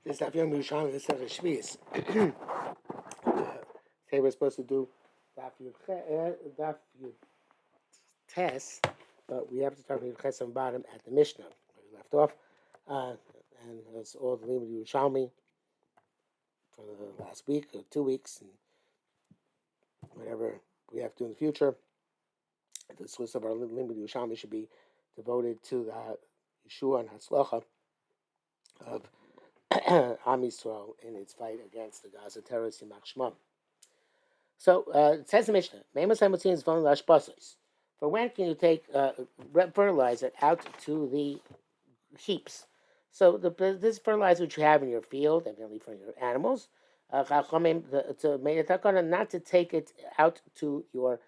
This is Yerushalmi Shevi'is. Today we're supposed to do Daf Yud Tes, but we have to start with Ches on bottom at the Mishnah where we left off, and that's all the Limud Yerushalmi for the last week or 2 weeks, and whatever we have to do in the future. This list of our Limud Yerushalmi should be devoted to the Yeshua and Hatzlacha of Am Yisrael in its fight against the Gaza terrorists in Shmam. So it says in Mishnah, for when can you take fertilizer out to the heaps? So this fertilizer which you have in your field, evidently for your animals, not to take it out to your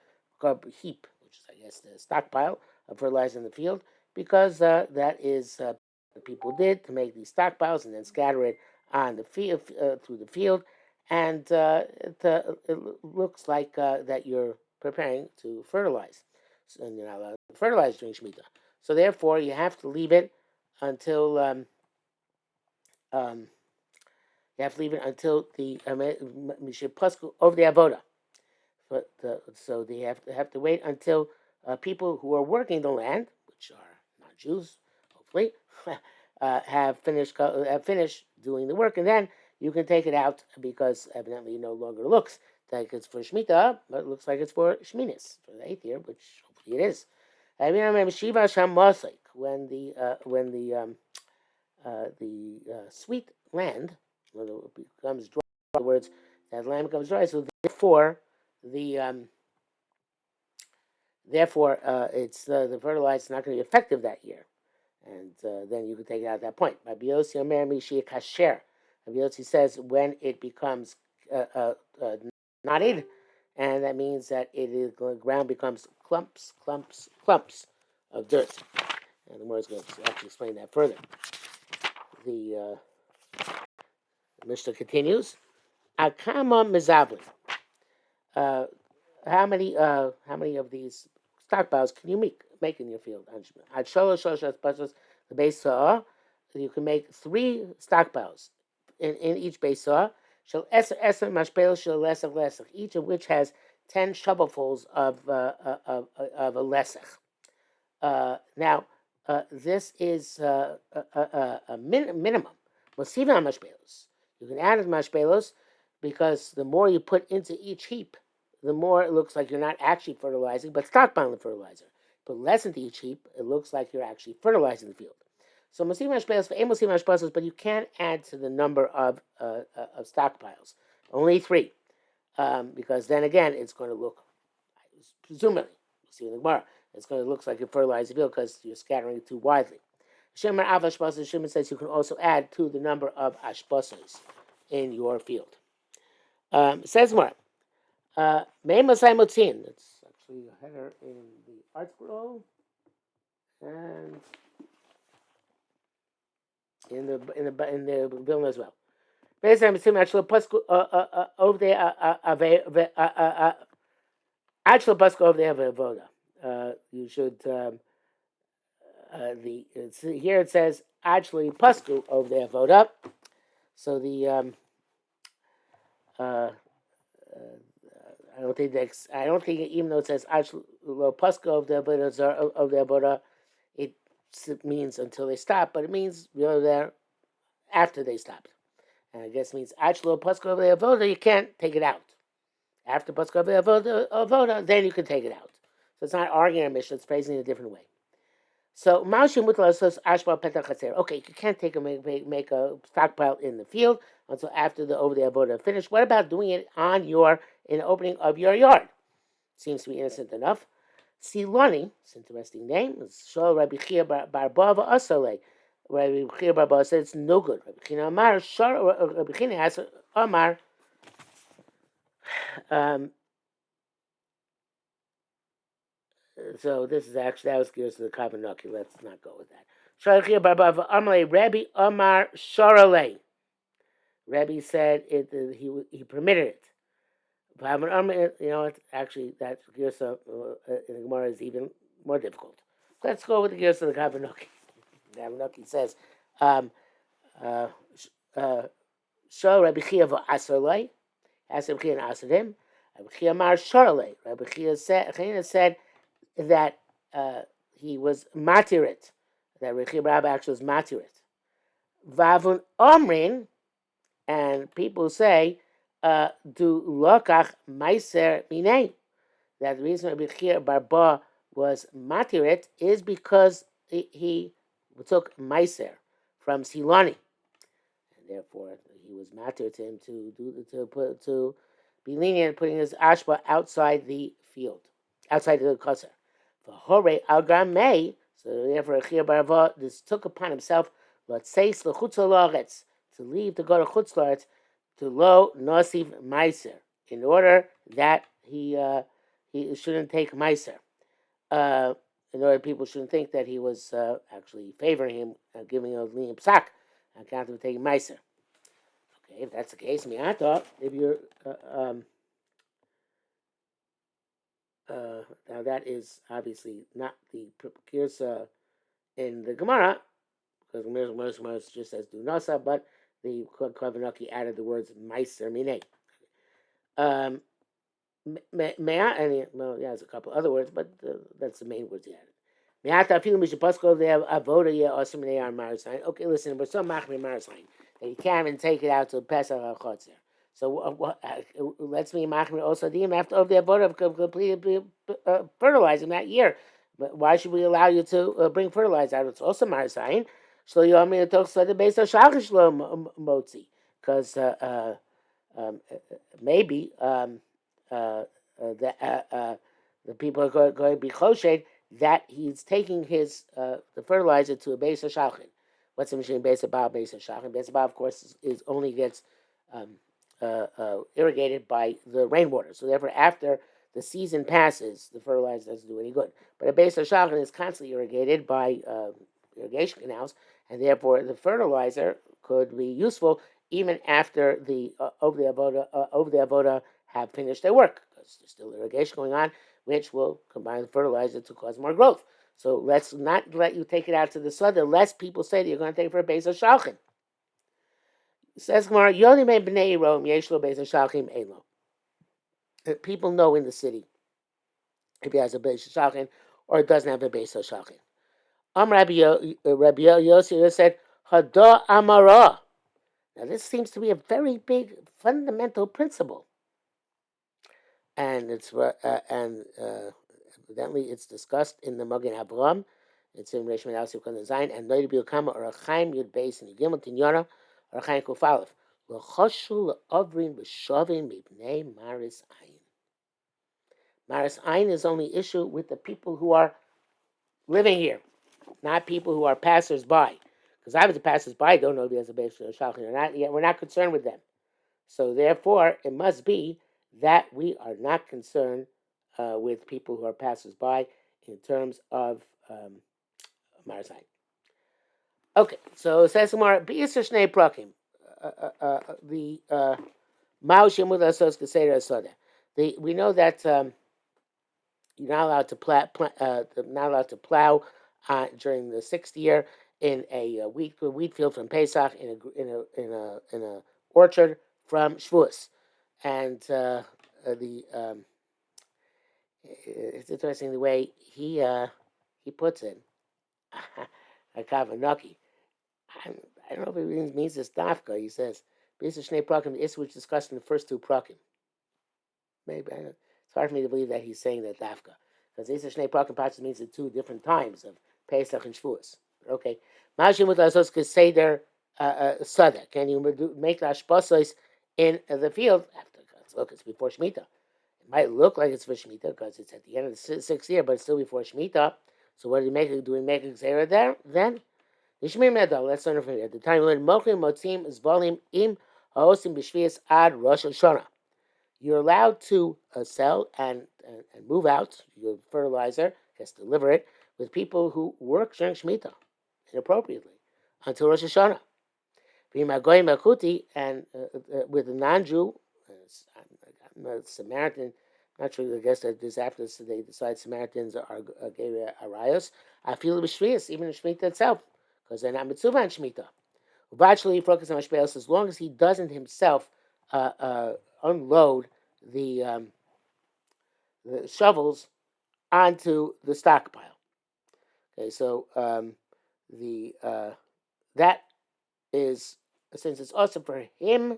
heap, which is, I guess, the stockpile of fertilizer in the field, because that is what people did to make these stockpiles and then scatter it on the field through the field, and it looks like that you're preparing to fertilize, and you're not allowed to fertilize during Shemitah. So therefore, you have to leave it until the Mishir Pasku over the Avoda. So they have to wait until people who are working the land, which are not Jews, hopefully, have finished doing the work, and then you can take it out, because evidently it no longer looks like it's for Shemitah, but it looks like it's for Sheminis, for the 8th year, which hopefully it is. I mean, Shiva Sham Mosik, when the sweet land becomes dry, in other words, that land becomes dry, so therefore it's the fertilizer is not going to be effective that year, and then you can take it out at that point. Rabbi Yossi Omer Mishi Kasher. Rabbi Yossi says when it becomes knotted, and that means that the ground becomes clumps of dirt. And the more is going to actually explain that further. The Mishnah continues. Akama Mizavli. How many of these stockpiles can you make in your field? At the base saw, you can make 3 stockpiles in each base saw. Each of which has 10 shovelfuls of a lesech. Now, this is a minimum. You can add mashpelos, because the more you put into each heap, the more it looks like you're not actually fertilizing, but stockpiling fertilizer. Put less into each heap, it looks like you're actually fertilizing the field. So masim mashpelos, but you can't add to the number of stockpiles. Only 3, because then again, it's going to look, presumably, we'll see in the Gemara, it's going to look like you fertilize the field because you're scattering it too widely. Shimon says you can also add to the number of ashbosas in your field. Says more. It's actually a header in the art scroll and in the Vilna as well. Over there, you should. Here it says actually pasku over the avoda. So the I don't think even though it says actually pasku of the avoda, it means until they stop, but it means you're there after they stop. And I guess it means actually pasku of the avoda, you can't take it out. After pasku of the avoda, then you can take it out. So it's not arguing a mission; it's phrasing it a different way. So Maushi Mutla says Ashba Petach Chatzer. Okay, you can't make a stockpile in the field until after the over the avoda finished. What about doing it in the opening of your yard? Seems to be innocent enough. Siloni, it's an interesting name. It's Shol Rabbi Chia Barbava Asale. Rabbi Chia Barbava said it's no good. Rabbi Chia Amar Rabbi Chia has Amar. So this is actually, that was gears to the Kavanaki. Let's not go with that. Rabbi Amar Sharale. Rabbi said he permitted it. Actually, that gears in the Gemara is even more difficult. Let's go with the gears of the Kavanaki. The Kavanaki says So Rabbi Chia v'asarlei, asked Rabbi Chia and answered him. Rabbi Chia mar sharlei. Rabbi Chia said that he was matirit, that Rabbi Chia Rabbi actually was matirit. Vavun omrin, and people say, do lokach meiser minei, that the reason Rabbi Chia Barba was matirit is because he took meiser from Silani, and therefore he was matir to him to be lenient, putting his ashba outside the field, outside the kosher. For hore algar may, so therefore Chia Barba this took upon himself, let's say to leave to go to chutz to lo nosiv meiser, in order that he shouldn't take meiser. In order people shouldn't think that he was actually favoring him, giving a lenient psak on account of taking meiser. Okay, if that's the case, mi'ata, if you're now that is obviously not the girsa in the Gemara, because most Gemara just says do nasa, but the Kavanaki added the words meiser minei. May I? Well, yeah, there's a couple other words, but that's the main words he added. Okay, listen, we're so machmir marasain that you can't even take it out to Pesach or Chotzer. So let's be machmir also dim after of the avoda of completely fertilizing that year. But why should we allow you to bring fertilizer out? It's also marasain. So you want me to talk to the base of shachish lo motzi, because maybe the people are going to be choshed that he's taking his the fertilizer to a base of shalchin. What's the machine base about base of shalchin? Base about, of course, is only gets irrigated by the rainwater. So therefore, after the season passes, the fertilizer doesn't do any good. But a base of shalchin is constantly irrigated by irrigation canals, and therefore the fertilizer could be useful even after the over the avoda have finished their work, because there's still irrigation going on, which will combine with fertilizer to cause more growth. So let's not let you take it out to the sun unless people say that you're going to take it for a base of shalchin. Says Gemara, Yoni me b'nei Rom yeshlo base of shalchim elo. People know in the city if he has a base of shalchin or it doesn't have a base of shalchin. Rabbi Yossi said, Hada Amara. Now this seems to be a very big fundamental principle. And it's evidently it's discussed in the Magen Avraham. It's in Reish Menashe Kon Zayin and Noid Biukama or Chaim Yud Beis and Yigimel Tinyana or Chaim Kufalef. L'choshu le'ovrin b'shavin mipnei maris ayin. Maris ayin is only issue with the people who are living here, not people who are passers-by. Because I was a passers-by, don't know if he has a base for Shalchin or not. Yet we're not concerned with them. So therefore, it must be that we are not concerned with people who are passers-by in terms of Marzai. Okay, so it says more B'Yisr Shnei Prakim. The Mao Shemud Asos Keseder Asoda. We know that you're not allowed to plow during the 6th year in a wheat field from Pesach in a orchard from Shavuos. And it's interesting the way he puts it. A kavanaki. I don't know if it means this dafka. He says, "B'Yisr Shnei Prakim," the issue which discussed in the first 2 prakim. Maybe it's hard for me to believe that he's saying that dafka, because B'Yisr Shnei Prakim patches means the 2 different times of Pesach and Shavuos. Okay, Mashim with Asos Keseder Sada. Can you make the ashpasos in the field after? Look, it's before Shemitah. It might look like it's for Shemitah because it's at the end of the 6th year, but it's still before Shemitah. So what do we make? Do we make a Xera there then? Let's learn from here. At the time we learned Mochim Motzim Zvolim Im Haosim B'Shvius Ad Rosh Hashanah. You're allowed to sell and move out your fertilizer, just deliver it, with people who work during Shemitah inappropriately until Rosh Hashanah. And with a non-Jew, a Samaritan, not sure, I guess that this after this, they decide Samaritans are gay arayos. I feel B'Shvius, even in Shemitah itself, because they're not mitzvah and Shemitah. Virtually focus on mashpelos as long as he doesn't himself unload the shovels onto the stockpile. Okay, so the that is, since it's also for him.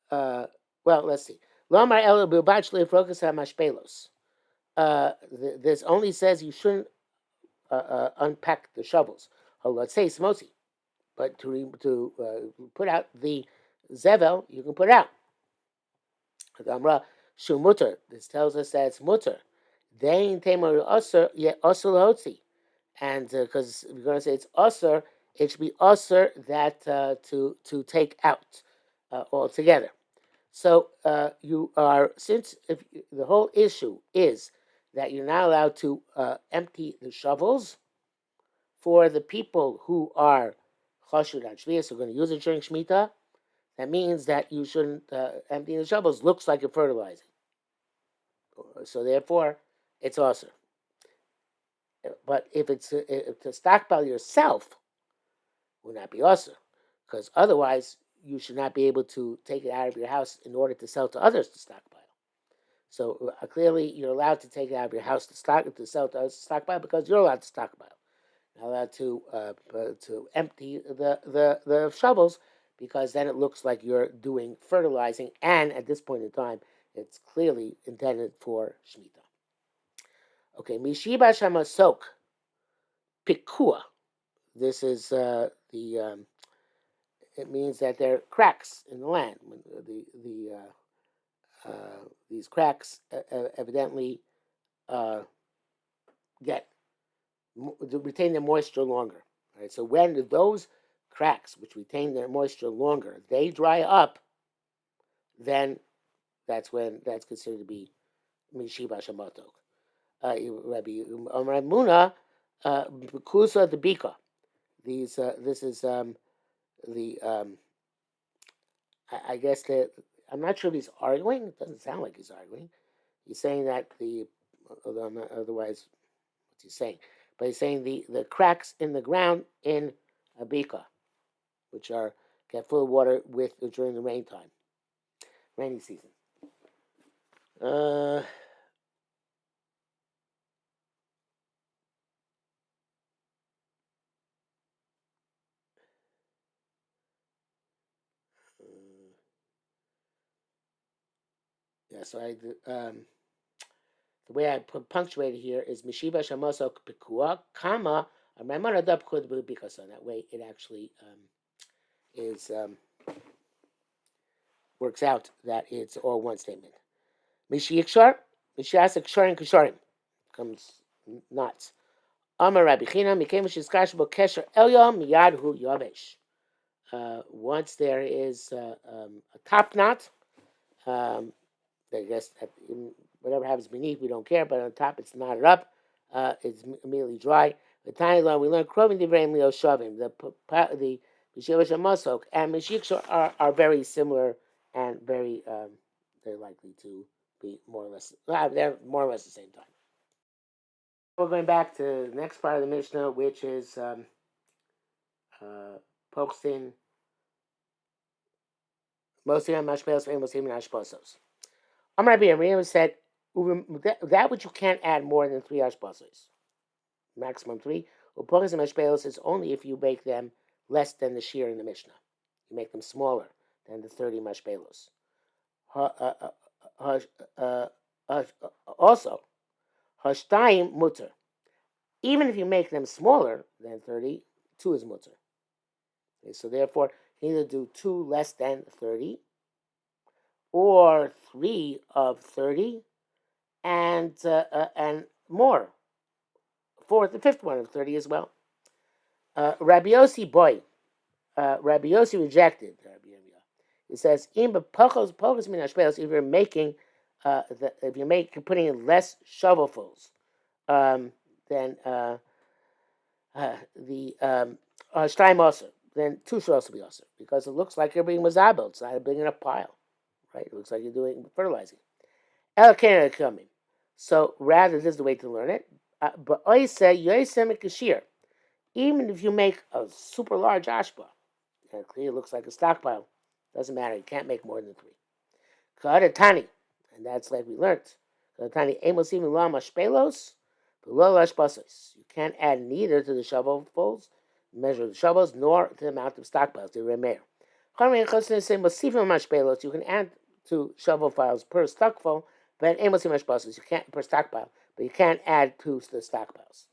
Well, let's see. Lomar el bilbachli focus on mashpelos. This only says you shouldn't unpack the shovels. Oh, let's say smosi, but to put out the zevel, you can put out. Amra shumutter. This tells us that it's mutter. Dein temer usher yet usher lahotzi, and because we're going to say it's usher, it should be usher that to take out altogether. So you are, since if the whole issue is that you're not allowed to empty the shovels for the people who are chashud on shvius, who are going to use it during shmita, that means that you shouldn't empty the shovels. Looks like you're fertilizing, so therefore it's awesome. But if it's to stockpile yourself, it would not be awesome, because otherwise you should not be able to take it out of your house in order to sell to others to stockpile. So clearly, you're allowed to take it out of your house to sell to others to stockpile, because you're allowed to stockpile. Not allowed to empty the shovels, because then it looks like you're doing fertilizing, and at this point in time, it's clearly intended for shmita. Okay, mishiba shamasok pikua. This is it means that there are cracks in the land. These cracks evidently get retain their moisture longer. Right? So when those cracks, which retain their moisture longer, they dry up, then that's when that's considered to be mishiba shamatok. Rabbi Muna kusa the bika. This is the I guess that I'm not sure if he's arguing. It doesn't sound like he's arguing. He's saying that although I'm not, otherwise, what's he saying? But he's saying the cracks in the ground in a bika, which are get full of water during the rainy season. Uh, yeah, so the way I punctuated here is Mishiba Shamosok Pikua, comma, Ramana Dub Kud Bika. That way it actually is works out that it's all one statement. Mishiyikshar, Mishiyasik Sharim Kisharim comes nuts. Amar Rabbi China, Mikem Shizkash Kesher Elyom Yadhu Yavesh. Once there is a top knot, I guess whatever happens beneath, we don't care, but on top it's knotted up, it's immediately dry. The tiny law we learn Krovin Divrei Leo Shavim, the Mishivash Masok and Mishikshor are very similar and they're likely to be more or less, they're more or less the same time. We're going back to the next part of the Mishnah, which is posting Mosim Mashpelos and Mosim Ashposos. Amar Rabbi said that which you can't add more than 3 ashposos, maximum 3. Upochos and mashpelos is only if you make them less than the shear in the Mishnah. You make them smaller than the 30 mashpelos. Also, hashtayim mutter. Even if you make them smaller than 30, 2 is mutter. Okay, so therefore, you either do 2 less than 30, or 3 of 30, and more. 4th and 5th one of 30 as well. Rabbi Yossi boy, Rabbi Yossi rejected Rabbi Yirmiyah. He says, if you're making putting in less shovelfuls, then the Shtayim also, then 2 should also be also, because it looks like you're being mazabel. It's not a big enough pile, right? It looks like you're doing fertilizing. El coming. So rather, this is the way to learn it. But I say Yosem Kashir. Even if you make a super large ashba, clearly looks like a stockpile. Doesn't matter. You can't make more than 3. Tani, and that's like we learned. Tani, emos even lo mashpelos, below lashbasos. You can't add neither to the shovelfuls, measure of the shovels, nor to the amount of stockpiles. The remeir. You can add to shovel files per stockful, but emos mashbasos. You can't per stockpile, but you can't add to the stockpiles.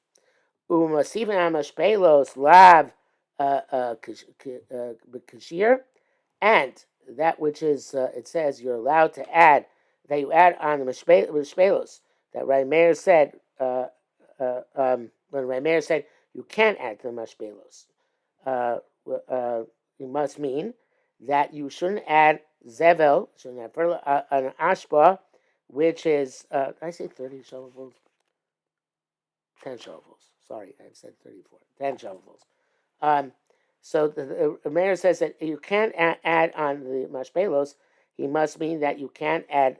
Umasivin amashpelos lav kashir, and that which is it says you're allowed to add, that you add on the mishpelos, that Raimeir said when Raimeir said you can't add to the mishpelos, it must mean that you shouldn't add zevel, shouldn't add an ashba, which is did I say 30 shovels? 10 shovels. Sorry, I said 34. 10 shovels. Um, so the mayor says that you can't add on the mashpelos. He must mean that you can't add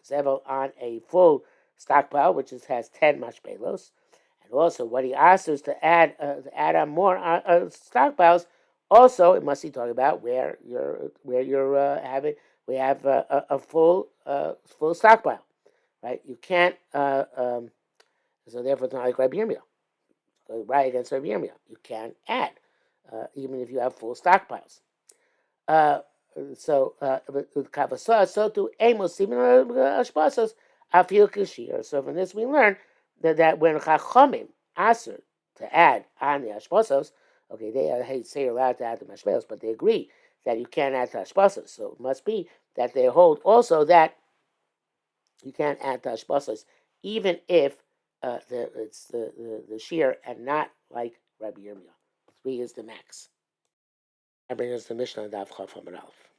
zevel on a full stockpile, which has 10 mashpelos. And also, what he asks us to add on more stockpiles. Also, it must be talking about where you're having we have a full stockpile, right? You can't. So therefore, it's not like Rabbi Yirmiyah. Right against Rabbi Yirmiyah. You can't add, even if you have full stockpiles. So to amos even ashpasos afil kashir. So from this we learn that when chachamim aser to add on the ashpasos, okay, they say you're allowed to add the mashpelos, but they agree that you can't add to ashpasos. So it must be that they hold also that you can't add to ashpasos, even if it's the shear and not like Rabbi Yirmiyah. 3 is the max. I bring us the Mishnah Daf Chaf Amar Aleph.